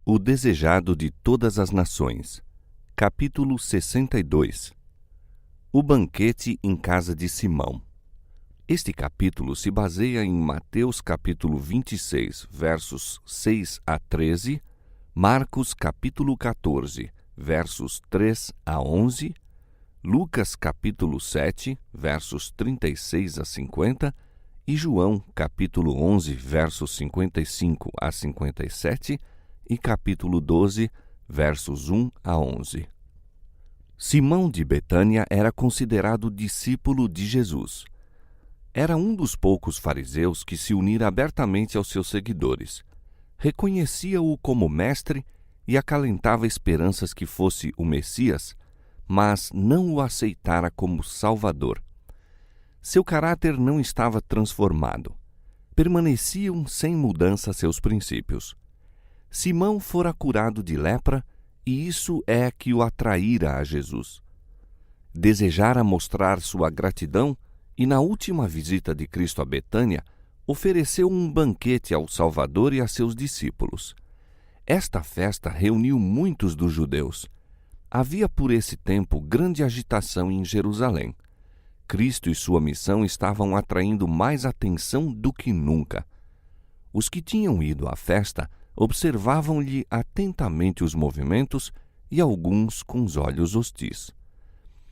O desejado de todas as nações. Capítulo 62. O banquete em casa de Simão. Este capítulo se baseia em Mateus capítulo 26, versos 6 a 13, Marcos capítulo 14, versos 3 a 11, Lucas capítulo 7, versos 36 a 50 e João capítulo 11, versos 55 a 57 e capítulo 12, versos 1 a 11. Simão de Betânia era considerado discípulo de Jesus. Era um dos poucos fariseus que se unira abertamente aos seus seguidores. Reconhecia-o como mestre e acalentava esperanças que fosse o Messias, mas não o aceitara como Salvador. Seu caráter não estava transformado. Permaneciam sem mudança seus princípios. Simão fora curado de lepra, e isso é que o atraíra a Jesus. Desejara mostrar sua gratidão e, na última visita de Cristo a Betânia, ofereceu um banquete ao Salvador e a seus discípulos. Esta festa reuniu muitos dos judeus. Havia por esse tempo grande agitação em Jerusalém. Cristo e sua missão estavam atraindo mais atenção do que nunca. Os que tinham ido à festa observavam-lhe atentamente os movimentos e alguns com os olhos hostis.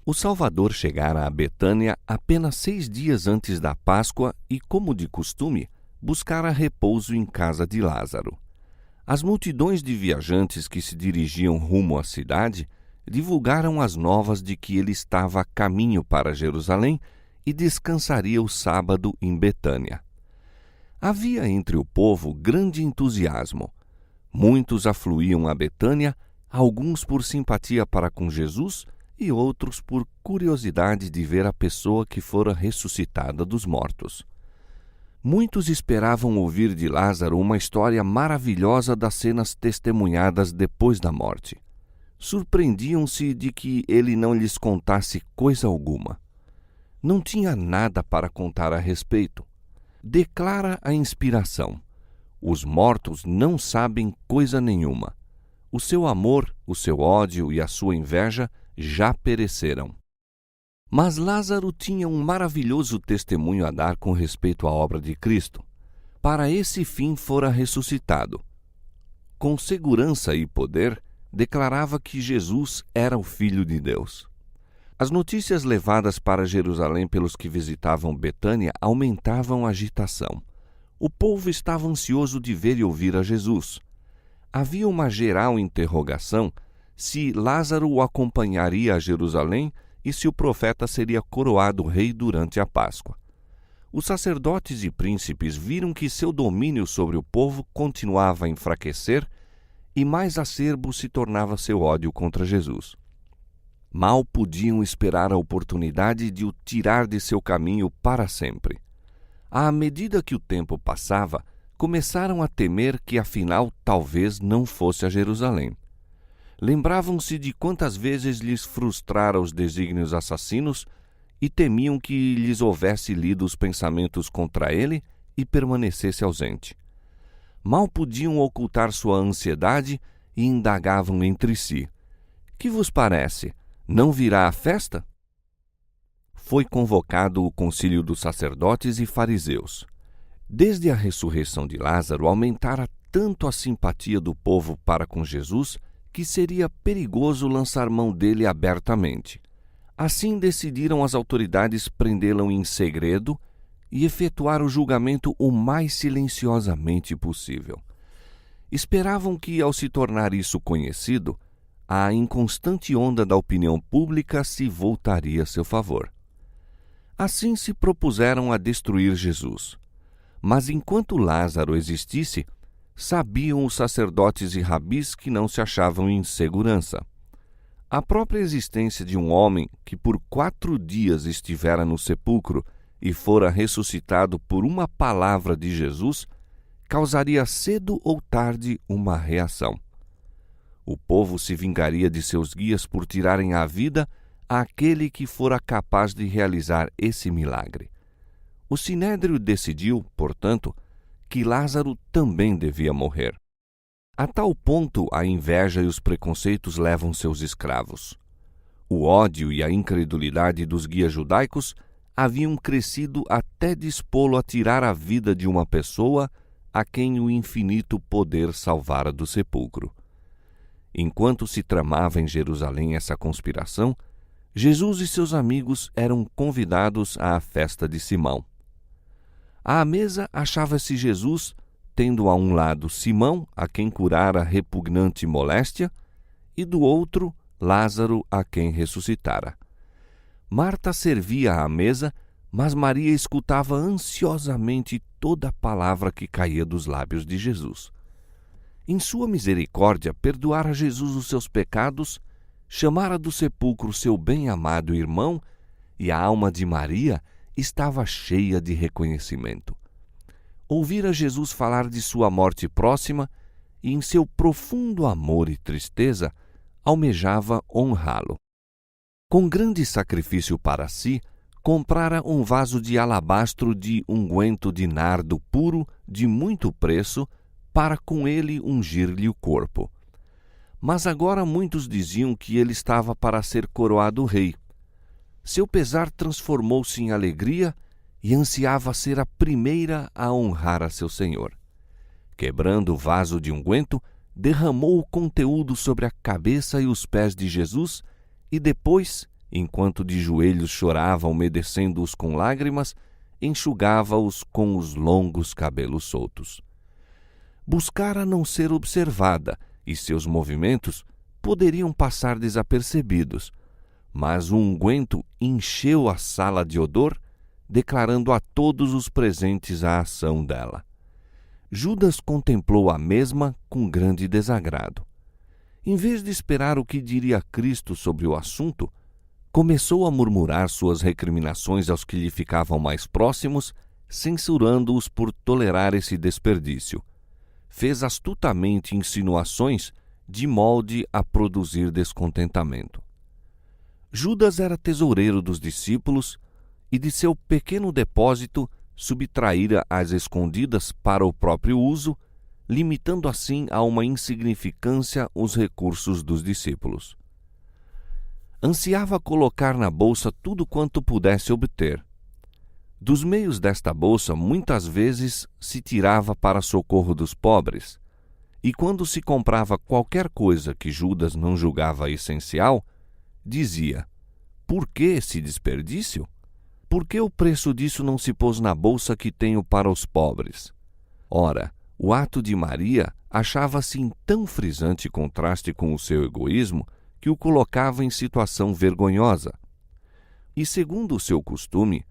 O Salvador chegara a Betânia apenas 6 dias antes da Páscoa e, como de costume, buscara repouso em casa de Lázaro. As multidões de viajantes que se dirigiam rumo à cidade divulgaram as novas de que ele estava a caminho para Jerusalém e descansaria o sábado em Betânia. Havia entre o povo grande entusiasmo. Muitos afluíam a Betânia, alguns por simpatia para com Jesus e outros por curiosidade de ver a pessoa que fora ressuscitada dos mortos. Muitos esperavam ouvir de Lázaro uma história maravilhosa das cenas testemunhadas depois da morte. Surpreendiam-se de que ele não lhes contasse coisa alguma. Não tinha nada para contar a respeito. Declara a inspiração: os mortos não sabem coisa nenhuma. O seu amor, o seu ódio e a sua inveja já pereceram. Mas Lázaro tinha um maravilhoso testemunho a dar com respeito à obra de Cristo. Para esse fim fora ressuscitado. Com segurança e poder, declarava que Jesus era o Filho de Deus. As notícias levadas para Jerusalém pelos que visitavam Betânia aumentavam a agitação. O povo estava ansioso de ver e ouvir a Jesus. Havia uma geral interrogação se Lázaro o acompanharia a Jerusalém e se o profeta seria coroado rei durante a Páscoa. Os sacerdotes e príncipes viram que seu domínio sobre o povo continuava a enfraquecer e mais acerbo se tornava seu ódio contra Jesus. Mal podiam esperar a oportunidade de o tirar de seu caminho para sempre. À medida que o tempo passava, começaram a temer que afinal talvez não fosse a Jerusalém. Lembravam-se de quantas vezes lhes frustrara os desígnios assassinos e temiam que lhes houvesse lido os pensamentos contra ele e permanecesse ausente. Mal podiam ocultar sua ansiedade e indagavam entre si: que vos parece? Não virá a festa? Foi convocado o concílio dos sacerdotes e fariseus. Desde a ressurreição de Lázaro, aumentara tanto a simpatia do povo para com Jesus que seria perigoso lançar mão dele abertamente. Assim decidiram as autoridades prendê-lo em segredo e efetuar o julgamento o mais silenciosamente possível. Esperavam que, ao se tornar isso conhecido, a inconstante onda da opinião pública se voltaria a seu favor. Assim se propuseram a destruir Jesus. Mas enquanto Lázaro existisse, sabiam os sacerdotes e rabis que não se achavam em segurança. A própria existência de um homem que por 4 dias estivera no sepulcro e fora ressuscitado por uma palavra de Jesus, causaria cedo ou tarde uma reação. O povo se vingaria de seus guias por tirarem a vida àquele que fora capaz de realizar esse milagre. O sinédrio decidiu, portanto, que Lázaro também devia morrer. A tal ponto a inveja e os preconceitos levam seus escravos. O ódio e a incredulidade dos guias judaicos haviam crescido até dispô-lo a tirar a vida de uma pessoa a quem o infinito poder salvara do sepulcro. Enquanto se tramava em Jerusalém essa conspiração, Jesus e seus amigos eram convidados à festa de Simão. À mesa achava-se Jesus, tendo a um lado Simão, a quem curara repugnante moléstia, e do outro Lázaro, a quem ressuscitara. Marta servia à mesa, mas Maria escutava ansiosamente toda a palavra que caía dos lábios de Jesus. Em sua misericórdia, perdoara Jesus os seus pecados, chamara do sepulcro seu bem-amado irmão, e a alma de Maria estava cheia de reconhecimento. Ouvira Jesus falar de sua morte próxima e, em seu profundo amor e tristeza, almejava honrá-lo. Com grande sacrifício para si, comprara um vaso de alabastro de unguento de nardo puro de muito preço, para com ele ungir-lhe o corpo. Mas agora muitos diziam que ele estava para ser coroado rei. Seu pesar transformou-se em alegria e ansiava ser a primeira a honrar a seu senhor. Quebrando o vaso de unguento, derramou o conteúdo sobre a cabeça e os pés de Jesus e depois, enquanto de joelhos chorava, umedecendo-os com lágrimas, enxugava-os com os longos cabelos soltos. Buscara não ser observada e seus movimentos poderiam passar desapercebidos, mas o unguento encheu a sala de odor, declarando a todos os presentes a ação dela. Judas contemplou a mesma com grande desagrado. Em vez de esperar o que diria Cristo sobre o assunto, começou a murmurar suas recriminações aos que lhe ficavam mais próximos, censurando-os por tolerar esse desperdício. Fez astutamente insinuações de molde a produzir descontentamento. Judas era tesoureiro dos discípulos e de seu pequeno depósito subtraíra às escondidas para o próprio uso, limitando assim a uma insignificância os recursos dos discípulos. Ansiava colocar na bolsa tudo quanto pudesse obter. Dos meios desta bolsa, muitas vezes se tirava para socorro dos pobres, e quando se comprava qualquer coisa que Judas não julgava essencial, dizia: por que esse desperdício? Por que o preço disso não se pôs na bolsa que tenho para os pobres? Ora, o ato de Maria achava-se em tão frisante contraste com o seu egoísmo que o colocava em situação vergonhosa. E, segundo o seu costume,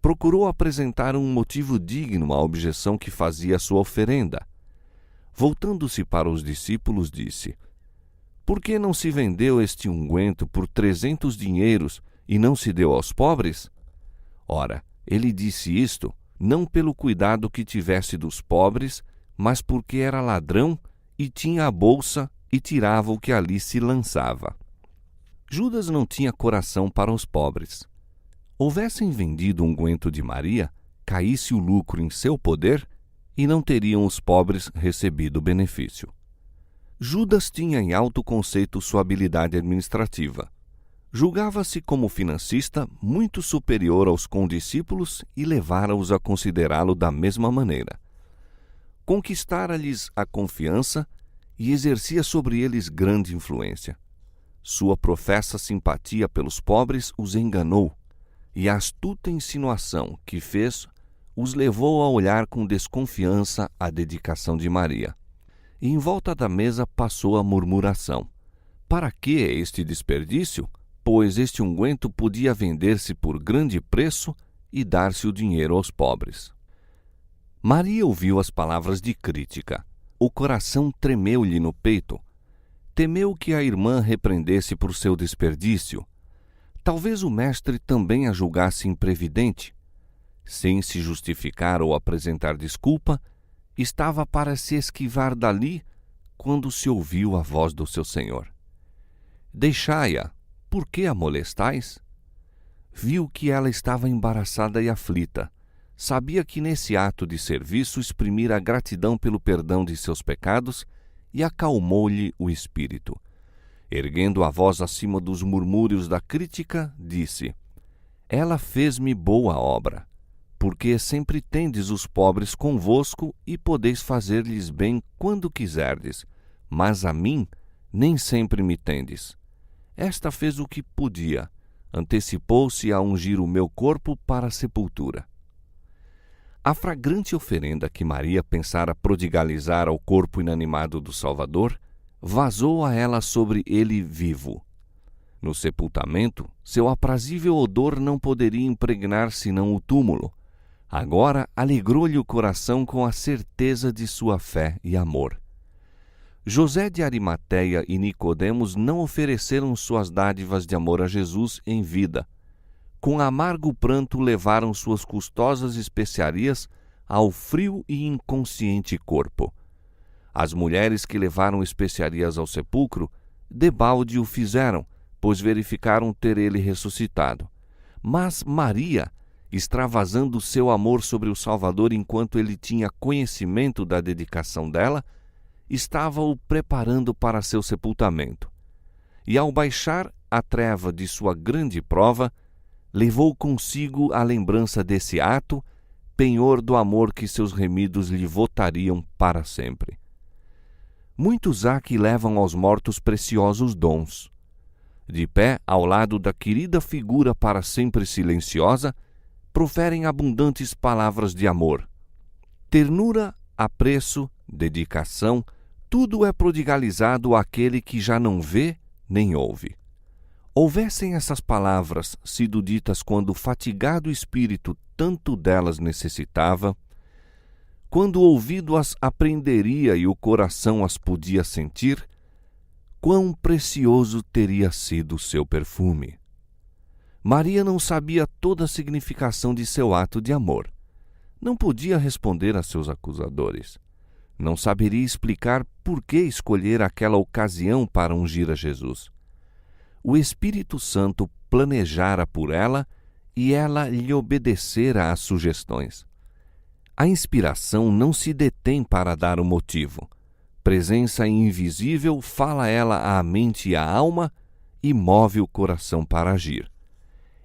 procurou apresentar um motivo digno à objeção que fazia sua oferenda. Voltando-se para os discípulos, disse: por que não se vendeu este unguento por 300 dinheiros e não se deu aos pobres? Ora, ele disse isto não pelo cuidado que tivesse dos pobres, mas porque era ladrão e tinha a bolsa e tirava o que ali se lançava. Judas não tinha coração para os pobres. Houvessem vendido o unguento de Maria, caísse o lucro em seu poder e não teriam os pobres recebido o benefício. Judas tinha em alto conceito sua habilidade administrativa. Julgava-se como financista muito superior aos condiscípulos e levara-os a considerá-lo da mesma maneira. Conquistara-lhes a confiança e exercia sobre eles grande influência. Sua professa simpatia pelos pobres os enganou, e a astuta insinuação que fez os levou a olhar com desconfiança a dedicação de Maria. E em volta da mesa passou a murmuração: para que este desperdício? Pois este unguento podia vender-se por grande preço e dar-se o dinheiro aos pobres. Maria ouviu as palavras de crítica. O coração tremeu-lhe no peito. Temeu que a irmã repreendesse por seu desperdício. Talvez o mestre também a julgasse imprevidente. Sem se justificar ou apresentar desculpa, estava para se esquivar dali quando se ouviu a voz do seu senhor: deixai-a. Por que a molestais? Viu que ela estava embaraçada e aflita. Sabia que nesse ato de serviço exprimira a gratidão pelo perdão de seus pecados e acalmou-lhe o espírito. Erguendo a voz acima dos murmúrios da crítica, disse: Ela fez-me boa obra, porque sempre tendes os pobres convosco e podeis fazer-lhes bem quando quiserdes, mas a mim nem sempre me tendes. Esta fez o que podia, antecipou-se a ungir o meu corpo para a sepultura. A fragrante oferenda que Maria pensara prodigalizar ao corpo inanimado do Salvador vazou a ela sobre ele vivo. No sepultamento, seu aprazível odor não poderia impregnar senão o túmulo. Agora alegrou-lhe o coração com a certeza de sua fé e amor. José de Arimateia e Nicodemos não ofereceram suas dádivas de amor a Jesus em vida. Com amargo pranto levaram suas custosas especiarias ao frio e inconsciente corpo. As mulheres que levaram especiarias ao sepulcro, debalde o fizeram, pois verificaram ter ele ressuscitado. Mas Maria, extravasando seu amor sobre o Salvador enquanto ele tinha conhecimento da dedicação dela, estava-o preparando para seu sepultamento. E ao baixar a treva de sua grande prova, levou consigo a lembrança desse ato, penhor do amor que seus remidos lhe votariam para sempre. Muitos há que levam aos mortos preciosos dons. De pé, ao lado da querida figura para sempre silenciosa, proferem abundantes palavras de amor. Ternura, apreço, dedicação, tudo é prodigalizado àquele que já não vê nem ouve. Houvessem essas palavras sido ditas quando o fatigado espírito tanto delas necessitava, quando o ouvido as apreenderia e o coração as podia sentir, quão precioso teria sido o seu perfume. Maria não sabia toda a significação de seu ato de amor. Não podia responder a seus acusadores. Não saberia explicar por que escolher aquela ocasião para ungir a Jesus. O Espírito Santo planejara por ela e ela lhe obedecera às sugestões. A inspiração não se detém para dar o motivo. Presença invisível fala ela à mente e à alma e move o coração para agir.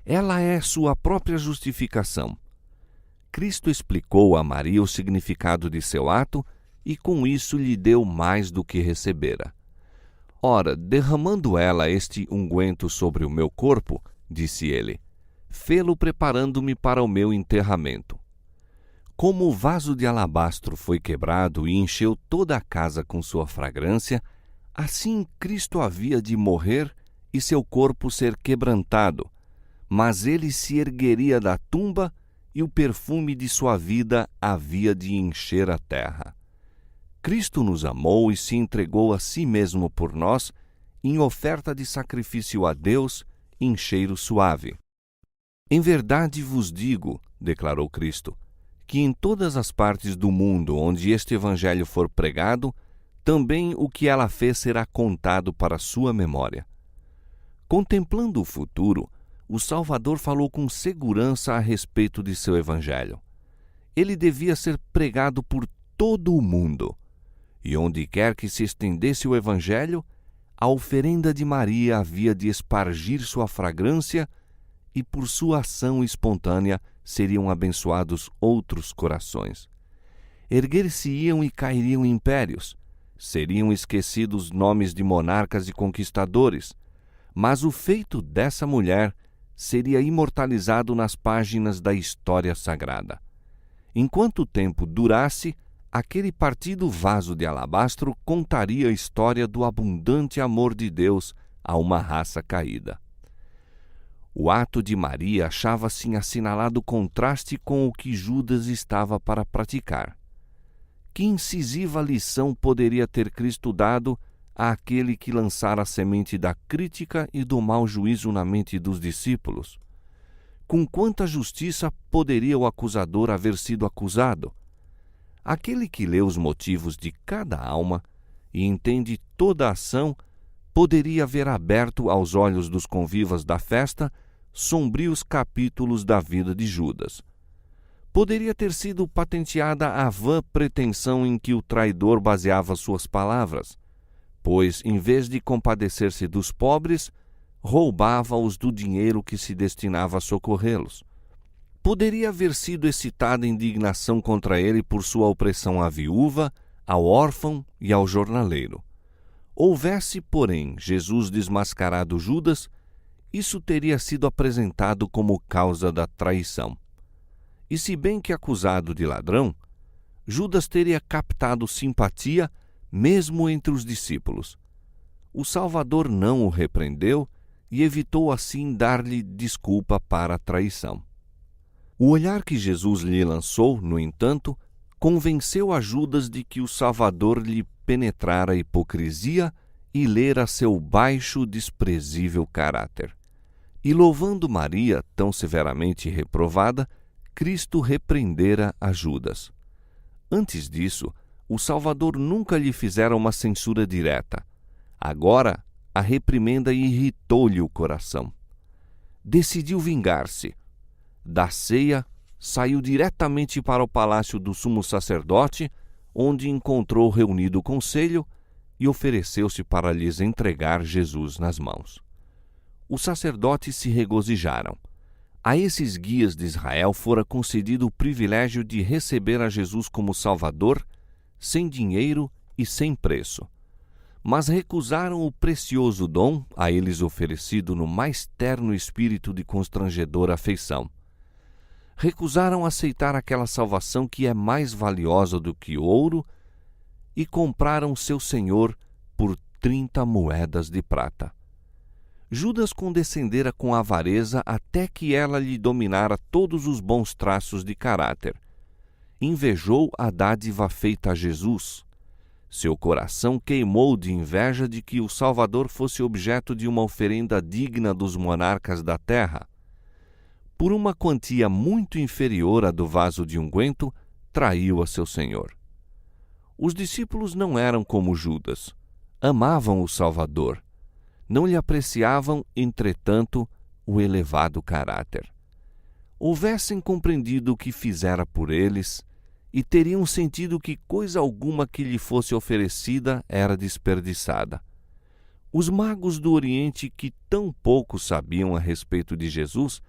Ela é sua própria justificação. Cristo explicou a Maria o significado de seu ato e com isso lhe deu mais do que recebera. Ora, derramando ela este unguento sobre o meu corpo, disse ele, fê-lo preparando-me para o meu enterramento. Como o vaso de alabastro foi quebrado e encheu toda a casa com sua fragrância, assim Cristo havia de morrer e seu corpo ser quebrantado, mas ele se ergueria da tumba e o perfume de sua vida havia de encher a terra. Cristo nos amou e se entregou a si mesmo por nós, em oferta de sacrifício a Deus, em cheiro suave. Em verdade vos digo, declarou Cristo, que em todas as partes do mundo onde este evangelho for pregado, também o que ela fez será contado para sua memória. Contemplando o futuro, o Salvador falou com segurança a respeito de seu evangelho. Ele devia ser pregado por todo o mundo. E onde quer que se estendesse o evangelho, a oferenda de Maria havia de espargir sua fragrância e por sua ação espontânea seriam abençoados outros corações. Erguer-se-iam e cairiam impérios, seriam esquecidos nomes de monarcas e conquistadores, mas o feito dessa mulher seria imortalizado nas páginas da história sagrada. Enquanto o tempo durasse, aquele partido vaso de alabastro contaria a história do abundante amor de Deus a uma raça caída. O ato de Maria achava-se em assinalado contraste com o que Judas estava para praticar. Que incisiva lição poderia ter Cristo dado àquele que lançara a semente da crítica e do mau juízo na mente dos discípulos? Com quanta justiça poderia o acusador haver sido acusado? Aquele que lê os motivos de cada alma e entende toda a ação poderia ver aberto aos olhos dos convivas da festa sombrios capítulos da vida de Judas. Poderia ter sido patenteada a vã pretensão em que o traidor baseava suas palavras, pois, em vez de compadecer-se dos pobres, roubava-os do dinheiro que se destinava a socorrê-los. Poderia haver sido excitada indignação contra ele por sua opressão à viúva, ao órfão e ao jornaleiro. Houvesse, porém, Jesus desmascarado Judas, isso teria sido apresentado como causa da traição. E se bem que acusado de ladrão, Judas teria captado simpatia mesmo entre os discípulos. O Salvador não o repreendeu e evitou assim dar-lhe desculpa para a traição. O olhar que Jesus lhe lançou, no entanto, convenceu a Judas de que o Salvador lhe penetrara a hipocrisia e lera seu baixo, desprezível caráter. E louvando Maria, tão severamente reprovada, Cristo repreendera a Judas. Antes disso, o Salvador nunca lhe fizera uma censura direta. Agora, a reprimenda irritou-lhe o coração. Decidiu vingar-se. Da ceia, saiu diretamente para o palácio do sumo sacerdote, onde encontrou reunido o conselho e ofereceu-se para lhes entregar Jesus nas mãos. Os sacerdotes se regozijaram. A esses guias de Israel fora concedido o privilégio de receber a Jesus como Salvador, sem dinheiro e sem preço. Mas recusaram o precioso dom a eles oferecido no mais terno espírito de constrangedora afeição. Recusaram aceitar aquela salvação que é mais valiosa do que ouro e compraram seu Senhor por 30 moedas de prata. Judas condescendera com avareza até que ela lhe dominara todos os bons traços de caráter. Invejou a dádiva feita a Jesus. Seu coração queimou de inveja de que o Salvador fosse objeto de uma oferenda digna dos monarcas da terra. Por uma quantia muito inferior à do vaso de unguento, traiu a seu Senhor. Os discípulos não eram como Judas. Amavam o Salvador. Não lhe apreciavam, entretanto, o elevado caráter. Houvessem compreendido o que fizera por eles, e teriam sentido que coisa alguma que lhe fosse oferecida era desperdiçada. Os magos do Oriente, que tão pouco sabiam a respeito de Jesus,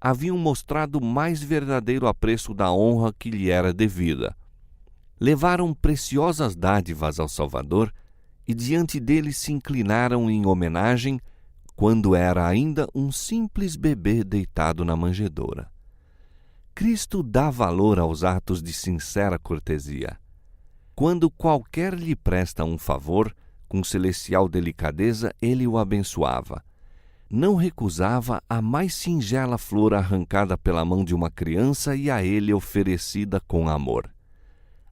haviam mostrado mais verdadeiro apreço da honra que lhe era devida. Levaram preciosas dádivas ao Salvador e diante dele se inclinaram em homenagem quando era ainda um simples bebê deitado na manjedoura. Cristo dá valor aos atos de sincera cortesia. Quando qualquer lhe presta um favor, com celestial delicadeza ele o abençoava. Não recusava a mais singela flor arrancada pela mão de uma criança e a ele oferecida com amor.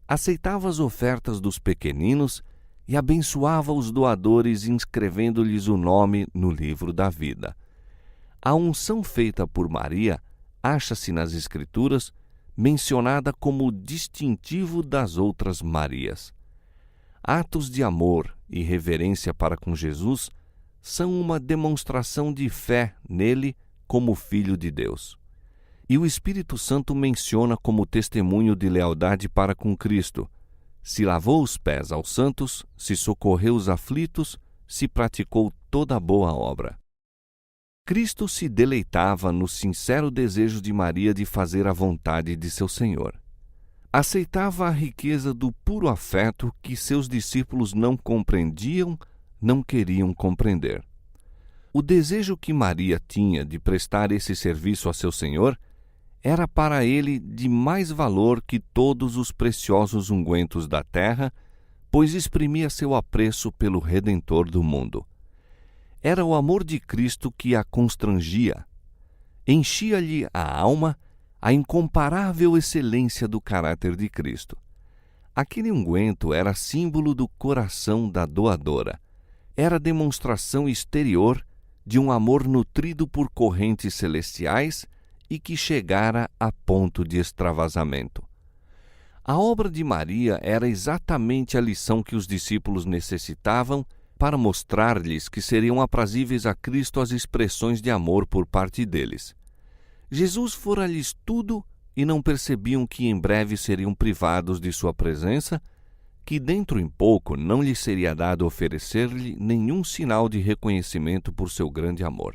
Aceitava as ofertas dos pequeninos e abençoava os doadores inscrevendo-lhes o nome no livro da vida. A unção feita por Maria acha-se nas Escrituras mencionada como distintivo das outras Marias. Atos de amor e reverência para com Jesus são uma demonstração de fé nele como Filho de Deus. E o Espírito Santo menciona como testemunho de lealdade para com Cristo: se lavou os pés aos santos, se socorreu os aflitos, se praticou toda a boa obra. Cristo se deleitava no sincero desejo de Maria de fazer a vontade de seu Senhor. Aceitava a riqueza do puro afeto que seus discípulos não compreendiam, não queriam compreender. O desejo que Maria tinha de prestar esse serviço a seu Senhor era para ele de mais valor que todos os preciosos ungüentos da terra, pois exprimia seu apreço pelo Redentor do mundo. Era o amor de Cristo que a constrangia. Enchia-lhe a alma a incomparável excelência do caráter de Cristo. Aquele unguento era símbolo do coração da doadora. Era demonstração exterior de um amor nutrido por correntes celestiais e que chegara a ponto de extravasamento. A obra de Maria era exatamente a lição que os discípulos necessitavam para mostrar-lhes que seriam aprazíveis a Cristo as expressões de amor por parte deles. Jesus fora-lhes tudo e não percebiam que em breve seriam privados de sua presença que dentro em pouco não lhe seria dado oferecer-lhe nenhum sinal de reconhecimento por seu grande amor.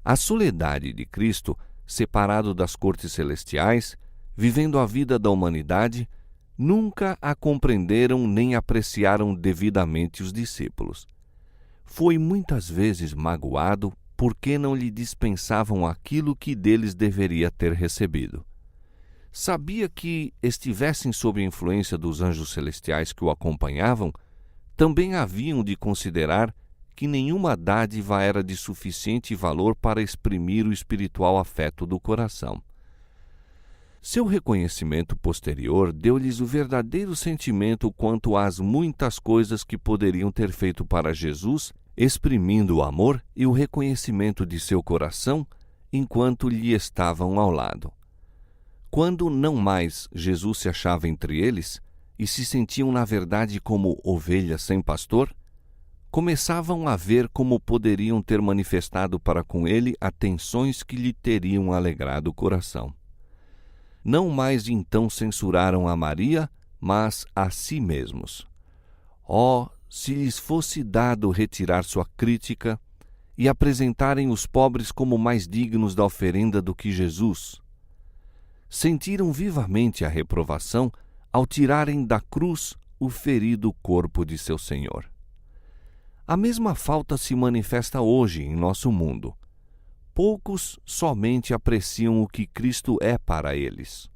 A soledade de Cristo, separado das cortes celestiais, vivendo a vida da humanidade, nunca a compreenderam nem apreciaram devidamente os discípulos. Foi muitas vezes magoado porque não lhe dispensavam aquilo que deles deveria ter recebido. Sabia que, estivessem sob a influência dos anjos celestiais que o acompanhavam, também haviam de considerar que nenhuma dádiva era de suficiente valor para exprimir o espiritual afeto do coração. Seu reconhecimento posterior deu-lhes o verdadeiro sentimento quanto às muitas coisas que poderiam ter feito para Jesus, exprimindo o amor e o reconhecimento de seu coração enquanto lhe estavam ao lado. Quando não mais Jesus se achava entre eles e se sentiam na verdade como ovelhas sem pastor, começavam a ver como poderiam ter manifestado para com ele atenções que lhe teriam alegrado o coração. Não mais então censuraram a Maria, mas a si mesmos. Oh, se lhes fosse dado retirar sua crítica e apresentarem os pobres como mais dignos da oferenda do que Jesus! Sentiram vivamente a reprovação ao tirarem da cruz o ferido corpo de seu Senhor. A mesma falta se manifesta hoje em nosso mundo. Poucos somente apreciam o que Cristo é para eles.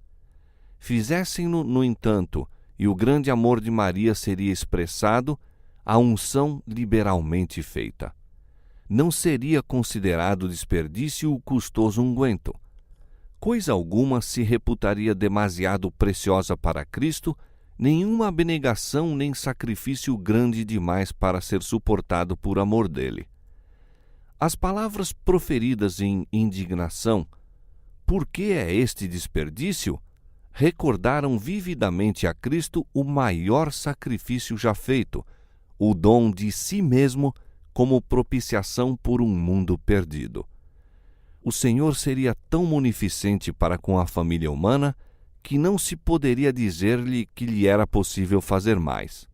Fizessem-no, no entanto, e o grande amor de Maria seria expressado, a unção liberalmente feita. Não seria considerado desperdício o custoso unguento. Coisa alguma se reputaria demasiado preciosa para Cristo, nenhuma abnegação nem sacrifício grande demais para ser suportado por amor dele. As palavras proferidas em indignação, "Por que é este desperdício?", recordaram vividamente a Cristo o maior sacrifício já feito, o dom de si mesmo como propiciação por um mundo perdido. O Senhor seria tão munificente para com a família humana que não se poderia dizer-lhe que lhe era possível fazer mais.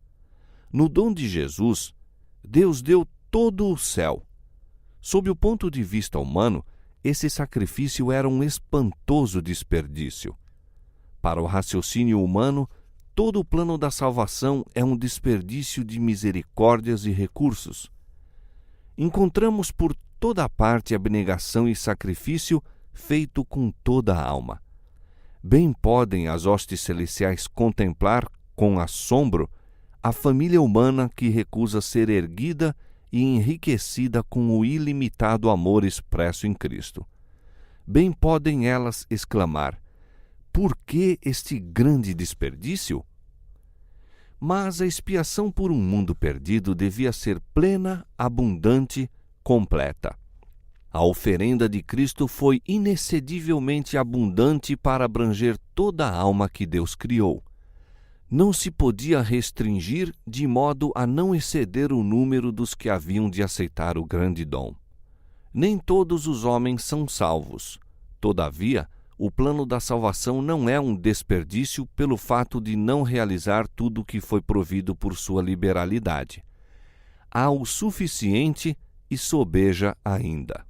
No dom de Jesus, Deus deu todo o céu. Sob o ponto de vista humano, esse sacrifício era um espantoso desperdício. Para o raciocínio humano, todo o plano da salvação é um desperdício de misericórdias e recursos. Encontramos por toda parte abnegação e sacrifício feito com toda a alma. Bem podem as hostes celestiais contemplar, com assombro, a família humana que recusa ser erguida e enriquecida com o ilimitado amor expresso em Cristo. Bem podem elas exclamar: "Por que este grande desperdício?" Mas a expiação por um mundo perdido devia ser plena, abundante, completa. A oferenda de Cristo foi inexcedivelmente abundante para abranger toda a alma que Deus criou. Não se podia restringir de modo a não exceder o número dos que haviam de aceitar o grande dom. Nem todos os homens são salvos. Todavia, o plano da salvação não é um desperdício pelo fato de não realizar tudo o que foi provido por sua liberalidade. Há o suficiente e sobeja ainda.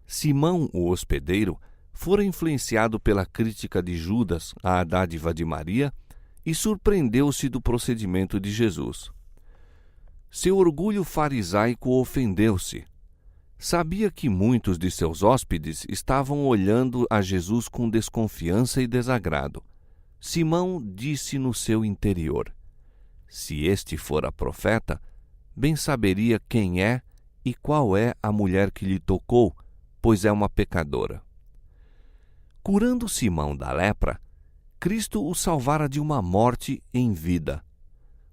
Simão, o hospedeiro, fora influenciado pela crítica de Judas à dádiva de Maria e surpreendeu-se do procedimento de Jesus. Seu orgulho farisaico ofendeu-se. Sabia que muitos de seus hóspedes estavam olhando a Jesus com desconfiança e desagrado. Simão disse no seu interior: "Se este fora profeta, bem saberia quem é e qual é a mulher que lhe tocou, pois é uma pecadora." Curando Simão da lepra, Cristo o salvara de uma morte em vida.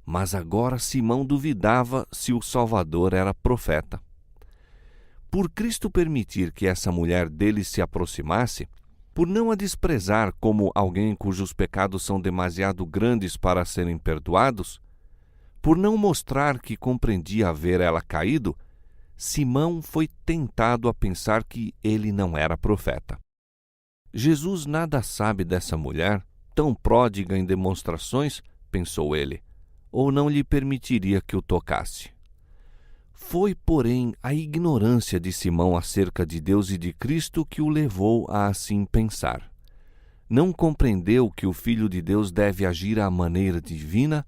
Mas agora Simão duvidava se o Salvador era profeta. Por Cristo permitir que essa mulher dele se aproximasse, por não a desprezar como alguém cujos pecados são demasiado grandes para serem perdoados, por não mostrar que compreendia haver ela caído, Simão foi tentado a pensar que ele não era profeta. Jesus nada sabe dessa mulher, tão pródiga em demonstrações, pensou ele, ou não lhe permitiria que o tocasse. Foi, porém, a ignorância de Simão acerca de Deus e de Cristo que o levou a assim pensar. Não compreendeu que o Filho de Deus deve agir à maneira divina,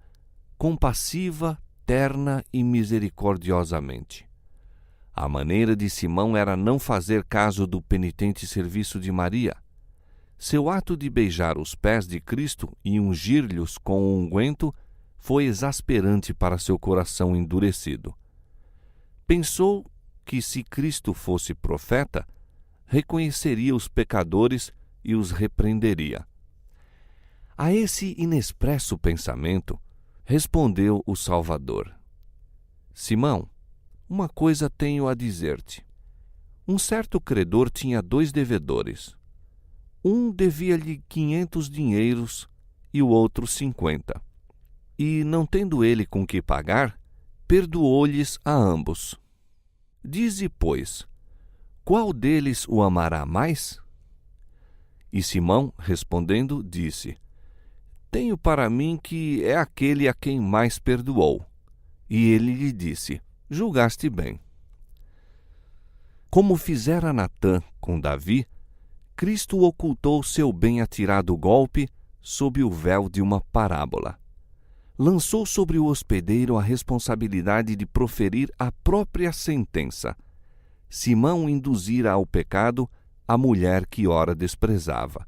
compassiva, terna e misericordiosamente. A maneira de Simão era não fazer caso do penitente serviço de Maria. Seu ato de beijar os pés de Cristo e ungir-lhes com o unguento foi exasperante para seu coração endurecido. Pensou que, se Cristo fosse profeta, reconheceria os pecadores e os repreenderia. A esse inexpresso pensamento, respondeu o Salvador: Simão, uma coisa tenho a dizer-te. Um certo credor tinha 2 devedores. Um devia-lhe 500 dinheiros e o outro 50. E, não tendo ele com que pagar, perdoou-lhes a ambos. Dize, pois, qual deles o amará mais? E Simão, respondendo, disse: Tenho para mim que é aquele a quem mais perdoou. E ele lhe disse: Julgaste bem. Como fizera Natã com Davi, Cristo ocultou seu bem atirado golpe sob o véu de uma parábola. Lançou sobre o hospedeiro a responsabilidade de proferir a própria sentença. Simão induzira ao pecado a mulher que ora desprezava.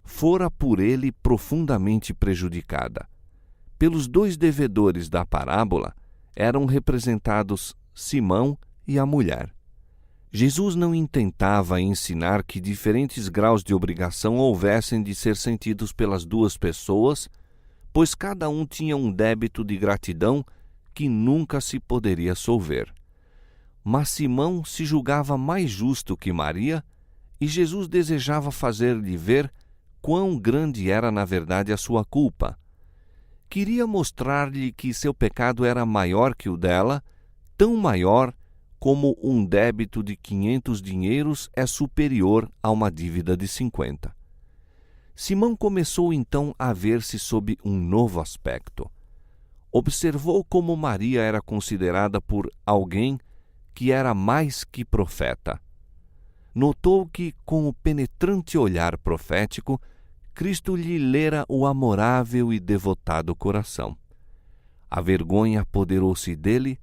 Fora por ele profundamente prejudicada. Pelos 2 devedores da parábola eram representados Simão e a mulher. Jesus não intentava ensinar que diferentes graus de obrigação houvessem de ser sentidos pelas 2 pessoas, pois cada um tinha um débito de gratidão que nunca se poderia solver. Mas Simão se julgava mais justo que Maria, e Jesus desejava fazer-lhe ver quão grande era na verdade a sua culpa. Queria mostrar-lhe que seu pecado era maior que o dela, tão maior como um débito de 500 dinheiros é superior a uma dívida de 50. Simão começou então a ver-se sob um novo aspecto. Observou como Maria era considerada por alguém que era mais que profeta. Notou que, com o penetrante olhar profético, Cristo lhe lera o amorável e devotado coração. A vergonha apoderou-se dele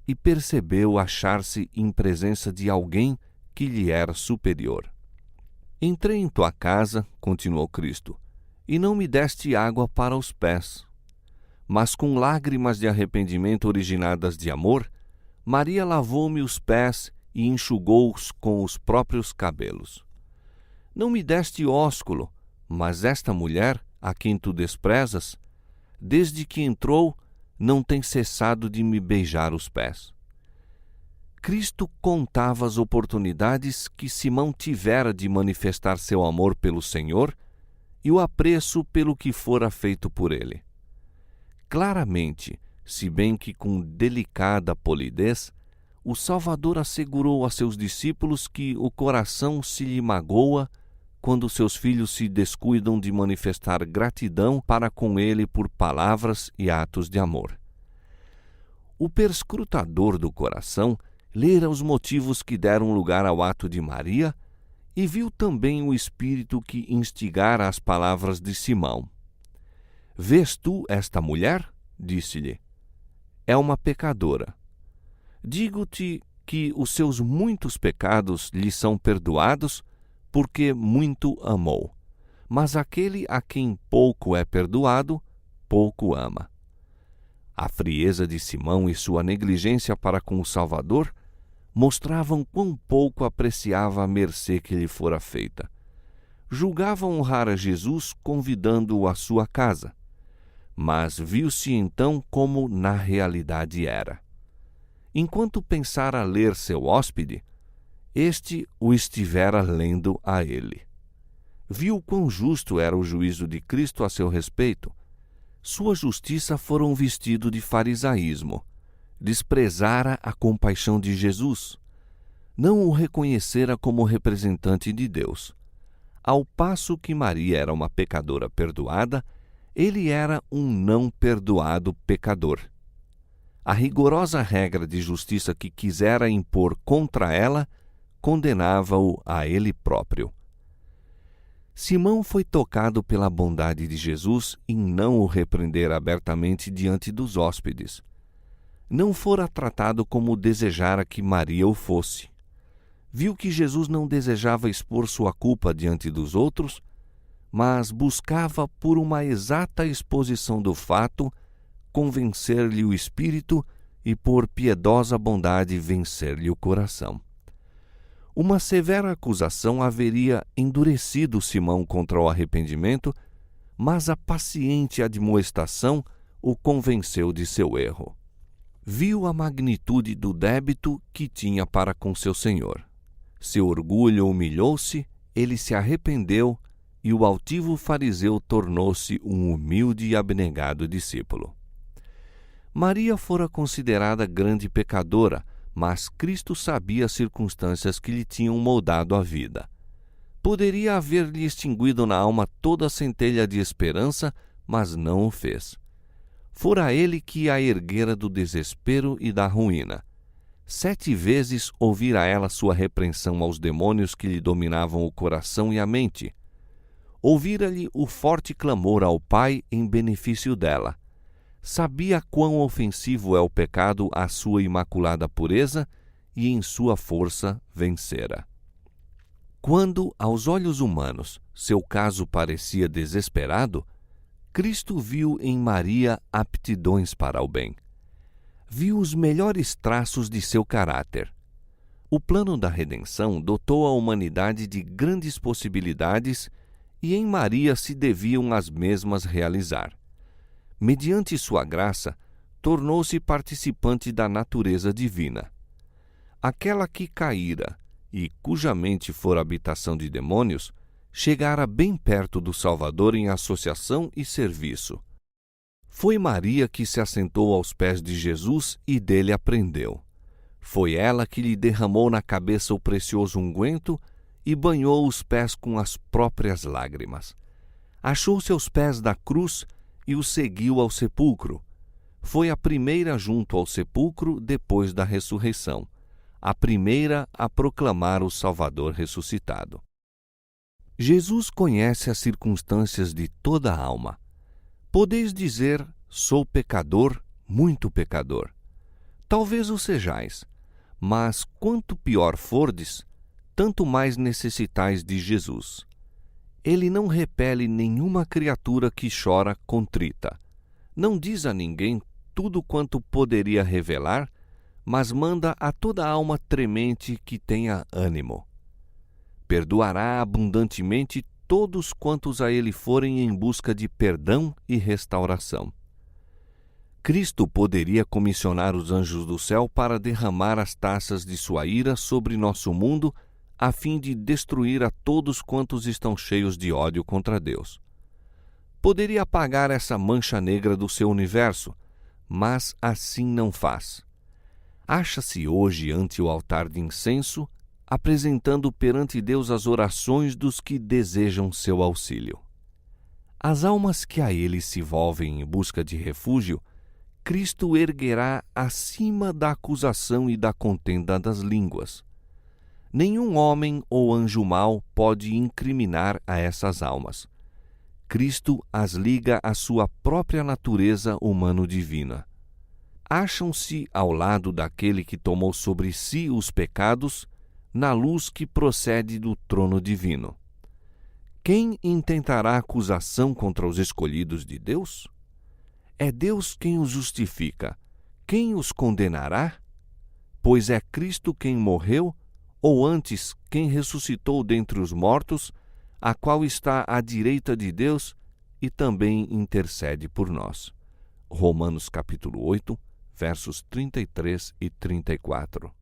e percebeu achar-se em presença de alguém que lhe era superior. Entrei em tua casa, continuou Cristo, e não me deste água para os pés. Mas com lágrimas de arrependimento originadas de amor, Maria lavou-me os pés e enxugou-os com os próprios cabelos. Não me deste ósculo, mas esta mulher, a quem tu desprezas, desde que entrou, não tem cessado de me beijar os pés. Cristo contava as oportunidades que Simão tivera de manifestar seu amor pelo Senhor e o apreço pelo que fora feito por ele. Claramente, se bem que com delicada polidez, o Salvador assegurou a seus discípulos que o coração se lhe magoa quando seus filhos se descuidam de manifestar gratidão para com ele por palavras e atos de amor. O perscrutador do coração lera os motivos que deram lugar ao ato de Maria e viu também o espírito que instigara as palavras de Simão. Vês tu esta mulher? Disse-lhe. É uma pecadora. Digo-te que os seus muitos pecados lhe são perdoados, porque muito amou. Mas aquele a quem pouco é perdoado, pouco ama. A frieza de Simão e sua negligência para com o Salvador mostravam quão pouco apreciava a mercê que lhe fora feita. Julgava honrar a Jesus convidando-o à sua casa, mas viu-se então como na realidade era. Enquanto pensara ler seu hóspede, este o estivera lendo a ele. Viu quão justo era o juízo de Cristo a seu respeito. Sua justiça fora um vestido de farisaísmo. Desprezara a compaixão de Jesus. Não o reconhecera como representante de Deus. Ao passo que Maria era uma pecadora perdoada, Ele era um não perdoado pecador. A rigorosa regra de justiça que quisera impor contra ela condenava-o a ele próprio. Simão foi tocado pela bondade de Jesus em não o repreender abertamente diante dos hóspedes. Não fora tratado como desejara que Maria o fosse. Viu que Jesus não desejava expor sua culpa diante dos outros, mas buscava, por uma exata exposição do fato, convencer-lhe o espírito e, por piedosa bondade, vencer-lhe o coração. Uma severa acusação haveria endurecido Simão contra o arrependimento, mas a paciente admoestação o convenceu de seu erro. Viu a magnitude do débito que tinha para com seu Senhor. Seu orgulho humilhou-se, ele se arrependeu e o altivo fariseu tornou-se um humilde e abnegado discípulo. Maria fora considerada grande pecadora, mas Cristo sabia as circunstâncias que lhe tinham moldado a vida. Poderia haver-lhe extinguido na alma toda a centelha de esperança, mas não o fez. Fora ele que a erguera do desespero e da ruína. 7 vezes ouvira ela sua repreensão aos demônios que lhe dominavam o coração e a mente. Ouvira-lhe o forte clamor ao Pai em benefício dela. Sabia quão ofensivo é o pecado à sua imaculada pureza e em sua força vencera. Quando, aos olhos humanos, seu caso parecia desesperado, Cristo viu em Maria aptidões para o bem. Viu os melhores traços de seu caráter. O plano da redenção dotou a humanidade de grandes possibilidades e em Maria se deviam as mesmas realizar. Mediante sua graça, tornou-se participante da natureza divina. Aquela que caíra e cuja mente fora habitação de demônios, chegara bem perto do Salvador em associação e serviço. Foi Maria que se assentou aos pés de Jesus e dele aprendeu. Foi ela que lhe derramou na cabeça o precioso unguento e banhou os pés com as próprias lágrimas. Achou seus pés da cruz e os seguiu ao sepulcro. Foi a primeira junto ao sepulcro depois da ressurreição, a primeira a proclamar o Salvador ressuscitado. Jesus conhece as circunstâncias de toda a alma. Podeis dizer, sou pecador, muito pecador. Talvez o sejais, mas quanto pior fordes, tanto mais necessitais de Jesus. Ele não repele nenhuma criatura que chora contrita. Não diz a ninguém tudo quanto poderia revelar, mas manda a toda alma tremente que tenha ânimo. Perdoará abundantemente todos quantos a ele forem em busca de perdão e restauração. Cristo poderia comissionar os anjos do céu para derramar as taças de sua ira sobre nosso mundo, a fim de destruir a todos quantos estão cheios de ódio contra Deus. Poderia apagar essa mancha negra do seu universo, mas assim não faz. Acha-se hoje ante o altar de incenso, apresentando perante Deus as orações dos que desejam seu auxílio. As almas que a ele se volvem em busca de refúgio, Cristo erguerá acima da acusação e da contenda das línguas. Nenhum homem ou anjo mau pode incriminar a essas almas. Cristo as liga à sua própria natureza humano-divina. Acham-se ao lado daquele que tomou sobre si os pecados, na luz que procede do trono divino. Quem intentará acusação contra os escolhidos de Deus? É Deus quem os justifica. Quem os condenará? Pois é Cristo quem morreu, ou antes, quem ressuscitou dentre os mortos, a qual está à direita de Deus e também intercede por nós. Romanos capítulo 8, versos 33 e 34.